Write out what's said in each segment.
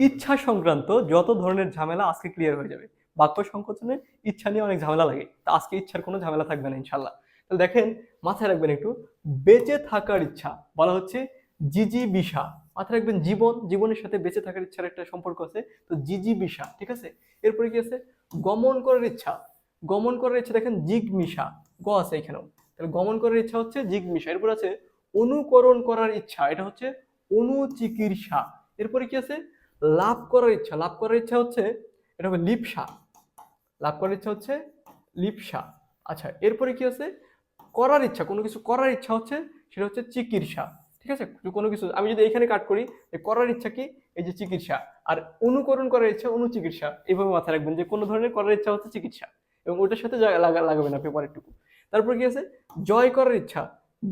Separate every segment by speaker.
Speaker 1: ইচ্ছা সংক্রান্ত যত ধরনের ঝামেলা আজকে ক্লিয়ার হয়ে যাবে। বাক্য সংকোচনে ইচ্ছা নিয়ে অনেক ঝামেলা লাগে, তা আজকে ইচ্ছার কোনো ঝামেলা থাকবে না ইনশাল্লাহ। তাহলে দেখেন, মাথায় রাখবেন একটু, বেঁচে থাকার ইচ্ছা বলা হচ্ছে জিজিবিষা। মাথায় রাখবেন, জীবনের সাথে বেঁচে থাকার ইচ্ছার একটা সম্পর্ক আছে, তো জিজিবিষা, ঠিক আছে। এরপরে কি আছে, গমন করার ইচ্ছা। গমন করার ইচ্ছা দেখেন জিগমিষা, গ আছে এখানেও। তাহলে গমন করার ইচ্ছা হচ্ছে জিগমিষা। এরপর আছে অনুকরণ করার ইচ্ছা, এটা হচ্ছে অনুচিকিৎসা। এরপরে কি আছে, লাভ করার ইচ্ছা। লাভ করার ইচ্ছা হচ্ছে, এটা হবে লিপ্সা। লাভ করার ইচ্ছা হচ্ছে লিপ্সা। আচ্ছা, এরপরে কি আছে, করার ইচ্ছা, কোনো কিছু করার ইচ্ছা হচ্ছে, সেটা হচ্ছে চিকিৎসা। ঠিক আছে, কোনো কিছু আমি যদি এখানে কাট করি, করার ইচ্ছা কি, এই যে চিকিৎসা। আর অনুকরণ করার ইচ্ছা অনুচিকিৎসা। এইভাবে মাথায় রাখবেন যে কোনো ধরনের করার ইচ্ছা হচ্ছে চিকিৎসা, এবং ওটার সাথে লাগাবেন আপনি পরের টুকু। তারপর কি আছে, জয় করার ইচ্ছা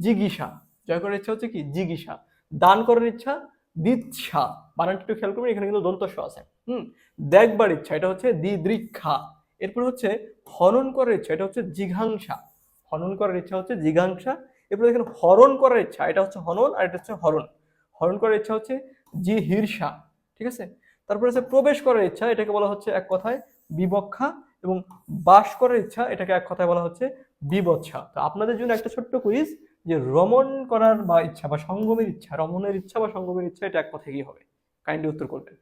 Speaker 1: জিগিসা। জয় করার ইচ্ছা হচ্ছে কি, জিগিসা। দান করার ইচ্ছা দিচ্ছা। বানানটা একটু খেয়াল করবেন, এখানে কিন্তু দন্ত স আছে। দেখবার ইচ্ছা, এটা হচ্ছে দিদৃক্ষা। এরপর হচ্ছে হনন করার ইচ্ছা, এটা হচ্ছে জিঘাংসা। হনন করার ইচ্ছা হচ্ছে জিঘাংসা। এরপর দেখেন হরণ করার ইচ্ছা, এটা হচ্ছে হনন, আর এটা হচ্ছে হরণ। হরণ করার ইচ্ছা হচ্ছে জিহির্ষা। ঠিক আছে। তারপর আছে প্রবেশ করার ইচ্ছা, এটাকে বলা হচ্ছে এক কথায় বিবক্ষা। এবং বাস করার ইচ্ছা, এটাকে এক কথায় বলা হচ্ছে বিবচ্ছা। তো আপনাদের জন্য একটা ছোট্ট কুইজ, যে রমণ করার বা ইচ্ছা বা সঙ্গমের ইচ্ছা, রমণের ইচ্ছা বা সঙ্গমের ইচ্ছা, এটা এক কথায় কি হবে? কাইন্ডলি উত্তর করবেন।